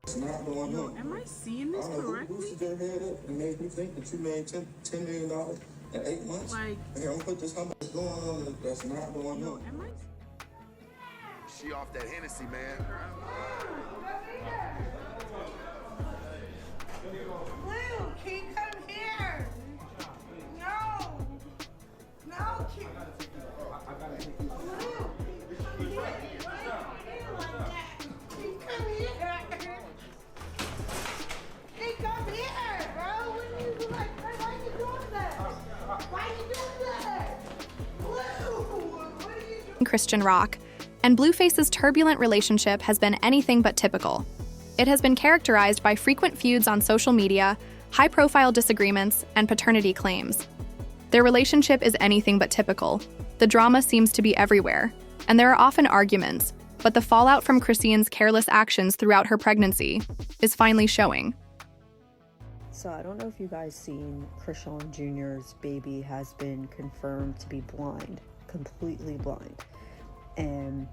It's not going on. Am I seeing this correctly? Who boosted your head up and made you think that you made $10 million in 8 months? Like, here, I'm gonna put this how much going on that's not going on. Am I? She off that Hennessy, man. Blue, can you come here? No. No, can you? Blue, come here. Hey, come here, bro. What are you like? Why are you doing that? Why are you doing that? Blue, what are you doing? Chrisean Rock, and Blueface's turbulent relationship has been anything but typical. It has been characterized by frequent feuds on social media, high-profile disagreements, and paternity claims. Their relationship is anything but typical. The drama seems to be everywhere, and there are often arguments, but the fallout from Chrisean's careless actions throughout her pregnancy is finally showing. So I don't know if you guys seen Chrisean Jr.'s baby has been confirmed to be blind, completely blind. And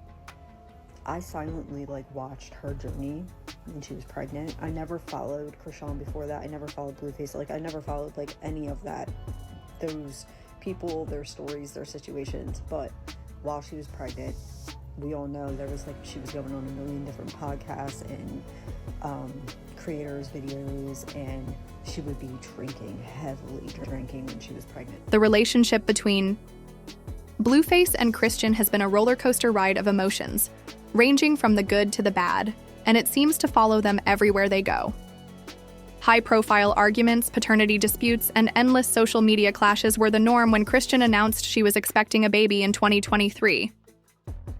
I silently watched her journey when she was pregnant. I never followed Chrisean before that. I never followed Blueface. I never followed any of that, those people, their stories, their situations. But while she was pregnant, we all know there was she was going on a million different podcasts and creators videos, and she would be heavily drinking when she was pregnant. The relationship between Blueface and Chrisean has been a roller coaster ride of emotions, ranging from the good to the bad, and it seems to follow them everywhere they go. High-profile arguments, paternity disputes, and endless social media clashes were the norm when Chrisean announced she was expecting a baby in 2023.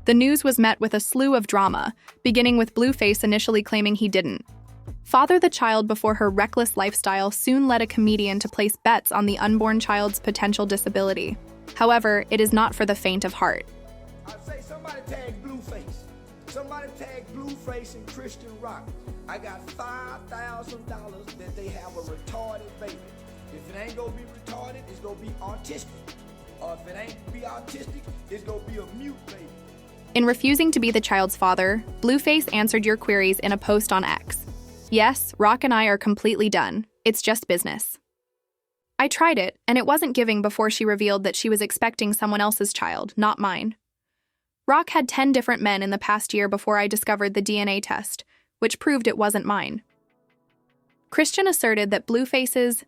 The news was met with a slew of drama, beginning with Blueface initially claiming he didn't. Father the child before her reckless lifestyle soon led a comedian to place bets on the unborn child's potential disability. However, it is not for the faint of heart. I'd say somebody tag Blueface. Somebody tag Blueface and Chrisean Rock. I got $5,000 that they have a retarded baby. If it ain't gonna be retarded, it's gonna be autistic. Or if it ain't be autistic, it's gonna be a mute baby. In refusing to be the child's father, Blueface answered your queries in a post on X. Yes, Rock and I are completely done. It's just business. I tried it, and it wasn't giving before she revealed that she was expecting someone else's child, not mine. Rock had 10 different men in the past year before I discovered the DNA test, which proved it wasn't mine. Chrisean asserted that Blueface's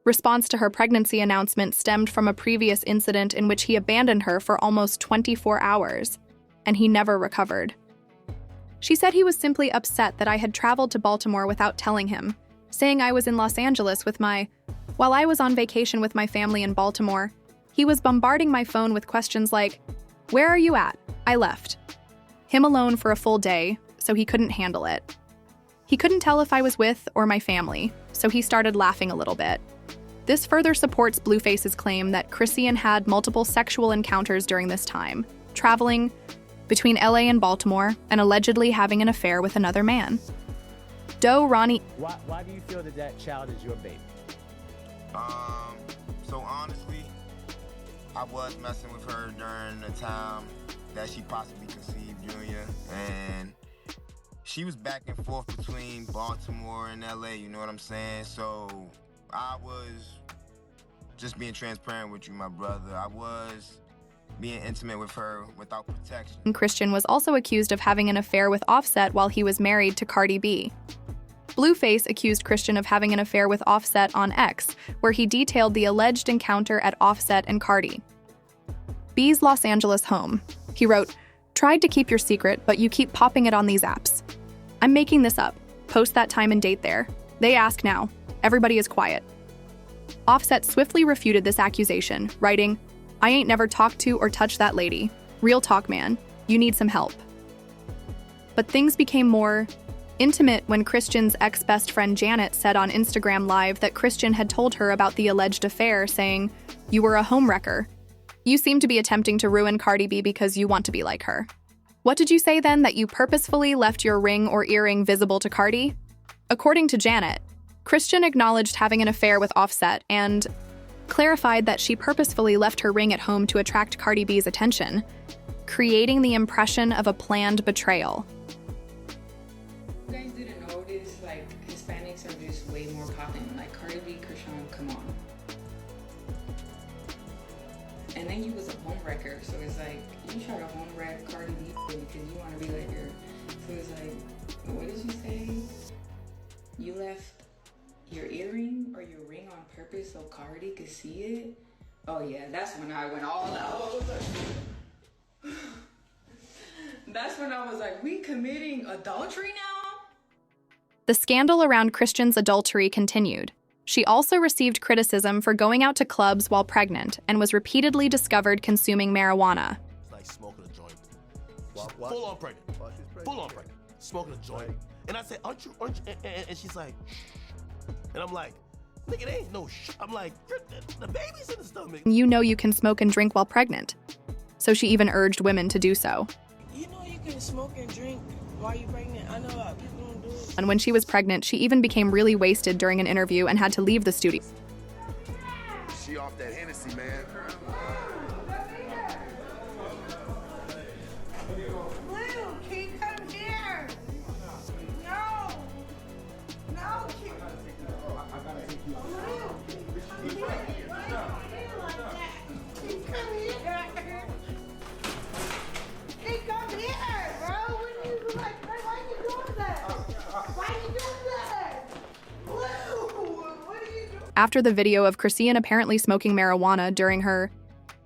response to her pregnancy announcement stemmed from a previous incident in which he abandoned her for almost 24 hours, and he never recovered. She said he was simply upset that I had traveled to Baltimore without telling him, saying I was in Los Angeles while I was on vacation with my family in Baltimore. He was bombarding my phone with questions like, "Where are you at? I left." Him alone for a full day, so he couldn't handle it. He couldn't tell if I was with or my family, so he started laughing a little bit. This further supports Blueface's claim that Chrisean had multiple sexual encounters during this time, traveling between LA and Baltimore and allegedly having an affair with another man. Doe Ronnie. Why do you feel that that child is your baby? So honestly, I was messing with her during the time that she possibly conceived Junior, and she was back and forth between Baltimore and LA, you know what I'm saying? So I was just being transparent with you, my brother. I was being intimate with her without protection. Chrisean was also accused of having an affair with Offset while he was married to Cardi B. Blueface accused Chrisean of having an affair with Offset on X, where he detailed the alleged encounter at Offset and Cardi B's Los Angeles home. He wrote, "Tried to keep your secret, but you keep popping it on these apps. I'm making this up. Post that time and date there. They ask now. Everybody is quiet." Offset swiftly refuted this accusation, writing, "I ain't never talked to or touched that lady. Real talk, man. You need some help." But things became more intimate when Chrisean's ex-best friend Janet said on Instagram Live that Chrisean had told her about the alleged affair, saying, "You were a homewrecker. You seem to be attempting to ruin Cardi B because you want to be like her. What did you say then, that you purposefully left your ring or earring visible to Cardi?" According to Janet, Chrisean acknowledged having an affair with Offset and clarified that she purposefully left her ring at home to attract Cardi B's attention, creating the impression of a planned betrayal. You guys didn't notice like Hispanics are just way more popping. Like Cardi B, Chrisean, come on. And then you was a home wrecker, so it's like you try to home wreck Cardi B because you want to be like her. So it's like, what did you say? You left your earring or your ring on purpose so Cardi could see it? Oh yeah, that's when I went all out. That's when I was like, we committing adultery now? The scandal around Christian's adultery continued. She also received criticism for going out to clubs while pregnant and was repeatedly discovered consuming marijuana. It's like smoking a joint. Full on pregnant. Full on pregnant. Smoking a joint. And I said, aren't you? And she's like, shh. And I'm like, nigga, it ain't no shh. I'm like, the baby's in the stomach. You know you can smoke and drink while pregnant. So she even urged women to do so. You know you can smoke and drink while you're pregnant. I know a lot of people don't do it. And when she was pregnant, she even became really wasted during an interview and had to leave the studio. She off that Hennessy, man. Blue, can you come here? No. No, can Blue, come here. Why are you like that? Can you come here? Hey, come here, bro. What are you like? Why are you doing that? Why are you doing that? Blue, what are you doing? After the video of Chrisean apparently smoking marijuana during her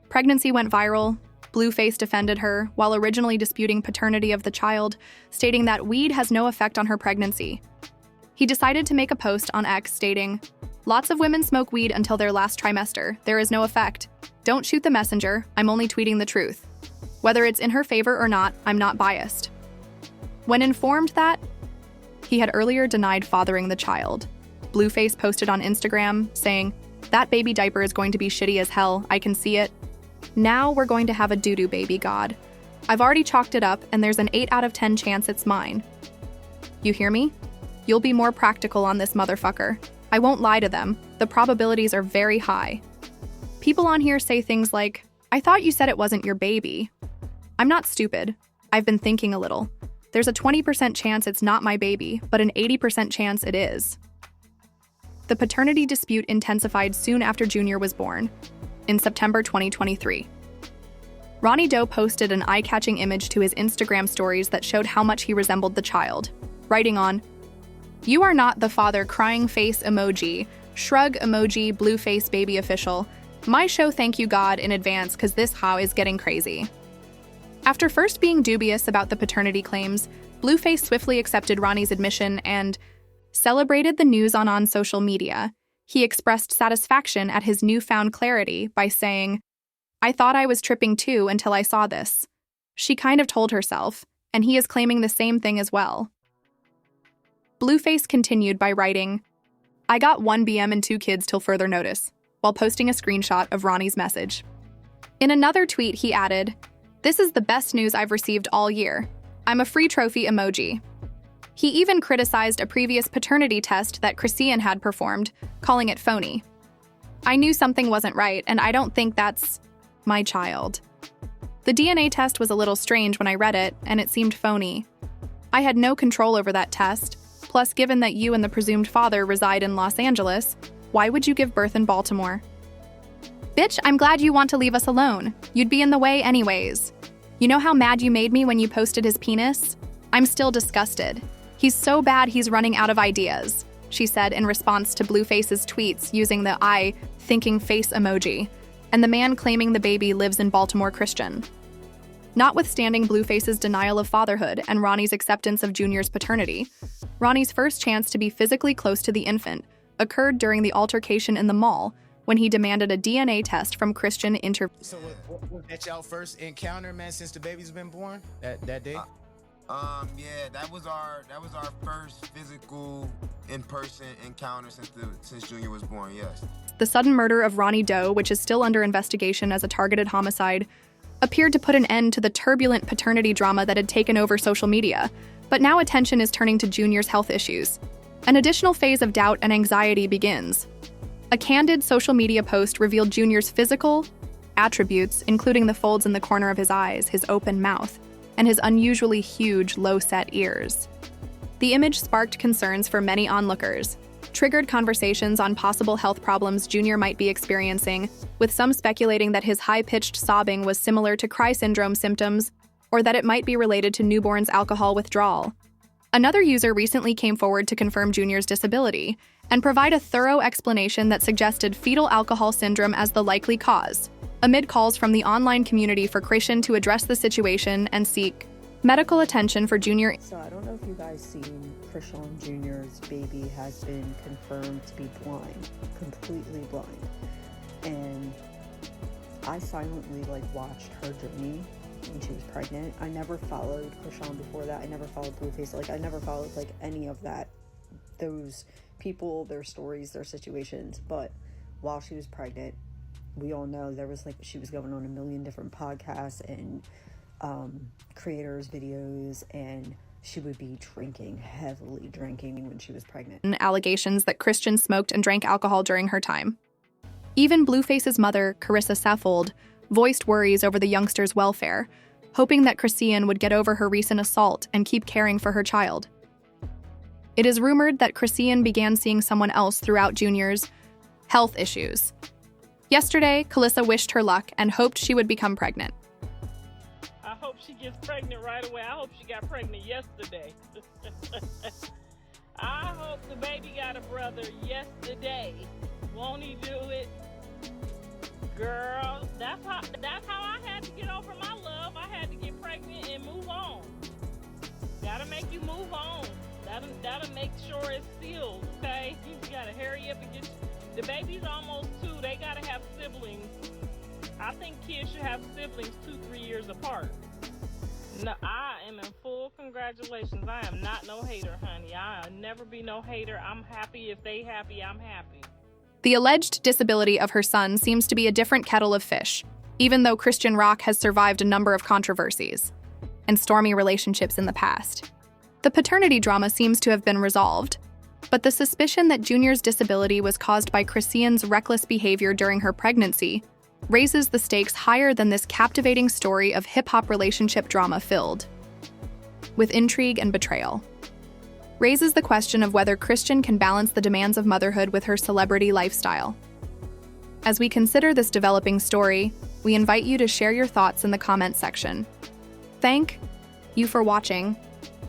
pregnancy went viral, Blueface defended her while originally disputing paternity of the child, stating that weed has no effect on her pregnancy. He decided to make a post on X stating, "Lots of women smoke weed until their last trimester. There is no effect. Don't shoot the messenger. I'm only tweeting the truth. Whether it's in her favor or not, I'm not biased." When informed that he had earlier denied fathering the child, Blueface posted on Instagram saying, "That baby diaper is going to be shitty as hell. I can see it. Now we're going to have a doo-doo baby, God. I've already chalked it up and there's an 8 out of 10 chance it's mine. You hear me? You'll be more practical on this motherfucker. I won't lie to them. The probabilities are very high." People on here say things like, "I thought you said it wasn't your baby." I'm not stupid. I've been thinking a little. There's a 20% chance it's not my baby, but an 80% chance it is. The paternity dispute intensified soon after Junior was born, in September 2023. Ronnie Doe posted an eye-catching image to his Instagram stories that showed how much he resembled the child, writing on, "You are not the father, crying face emoji, shrug emoji, Blueface baby official. My show thank you God in advance cause this how is getting crazy." After first being dubious about the paternity claims, Blueface swiftly accepted Ronnie's admission and celebrated the news on social media. He expressed satisfaction at his newfound clarity by saying, "I thought I was tripping too until I saw this." She kind of told herself, and he is claiming the same thing as well. Blueface continued by writing, "I got 1 BM and 2 kids till further notice," while posting a screenshot of Ronnie's message. In another tweet, he added, "This is the best news I've received all year. I'm a free trophy emoji." He even criticized a previous paternity test that Chrisean had performed, calling it phony. "I knew something wasn't right, and I don't think that's my child. The DNA test was a little strange when I read it, and it seemed phony. I had no control over that test. Plus, given that you and the presumed father reside in Los Angeles, why would you give birth in Baltimore? Bitch, I'm glad you want to leave us alone. You'd be in the way anyways. You know how mad you made me when you posted his penis? I'm still disgusted. He's so bad he's running out of ideas," she said in response to Blueface's tweets using the eye thinking face emoji, and the man claiming the baby lives in Baltimore Christian. Notwithstanding Blueface's denial of fatherhood and Ronnie's acceptance of Junior's paternity, Ronnie's first chance to be physically close to the infant occurred during the altercation in the mall when he demanded a DNA test from Christian So was that y'all first encounter, man, since the baby's been born? That day? Yeah, that was our first physical in-person encounter since Junior was born, yes. The sudden murder of Ronnie Doe, which is still under investigation as a targeted homicide, appeared to put an end to the turbulent paternity drama that had taken over social media, but now attention is turning to Junior's health issues. An additional phase of doubt and anxiety begins. A candid social media post revealed Junior's physical attributes, including the folds in the corner of his eyes, his open mouth, and his unusually huge, low-set ears. The image sparked concerns for many onlookers, triggered conversations on possible health problems Junior might be experiencing, with some speculating that his high-pitched sobbing was similar to cry syndrome symptoms, or that it might be related to newborns' alcohol withdrawal. Another user recently came forward to confirm Junior's disability and provide a thorough explanation that suggested fetal alcohol syndrome as the likely cause, amid calls from the online community for Chrisean to address the situation and seek medical attention for Junior. So I don't know if you guys seen Chrisean Jr.'s baby has been confirmed to be blind, completely blind. And I silently watched her journey when she was pregnant. I never followed Chrisean before that. I never followed Blueface. I never followed any of that, those people, their stories, their situations. But while she was pregnant, we all know there was she was going on a million different podcasts and creators videos, and she would be heavily drinking when she was pregnant. Allegations that Chrisean smoked and drank alcohol during her time. Even Blueface's mother, Chrisean Rock, voiced worries over the youngster's welfare, hoping that Chrisean would get over her recent assault and keep caring for her child. It is rumored that Chrisean began seeing someone else throughout Junior's health issues. Yesterday, Calissa wished her luck and hoped she would become pregnant. I hope she gets pregnant right away. I hope she got pregnant yesterday. I hope the baby got a brother yesterday. Won't he do it? Girl, that's how I had to get over my love. I had to get pregnant and move on. Gotta make you move on. That'll make sure it's sealed, okay? You gotta hurry up and get... The baby's almost 2. They gotta have siblings. I think kids should have siblings 2-3 years apart. No, I am in full congratulations. I am not no hater, honey. I'll never be no hater. I'm happy. If they happy, I'm happy. The alleged disability of her son seems to be a different kettle of fish, even though Chrisean Rock has survived a number of controversies and stormy relationships in the past. The paternity drama seems to have been resolved, but the suspicion that Junior's disability was caused by Chrisean's reckless behavior during her pregnancy raises the stakes higher than this captivating story of hip-hop relationship drama filled with intrigue and betrayal. Raises the question of whether Chrisean can balance the demands of motherhood with her celebrity lifestyle. As we consider this developing story, we invite you to share your thoughts in the comments section. Thank you for watching,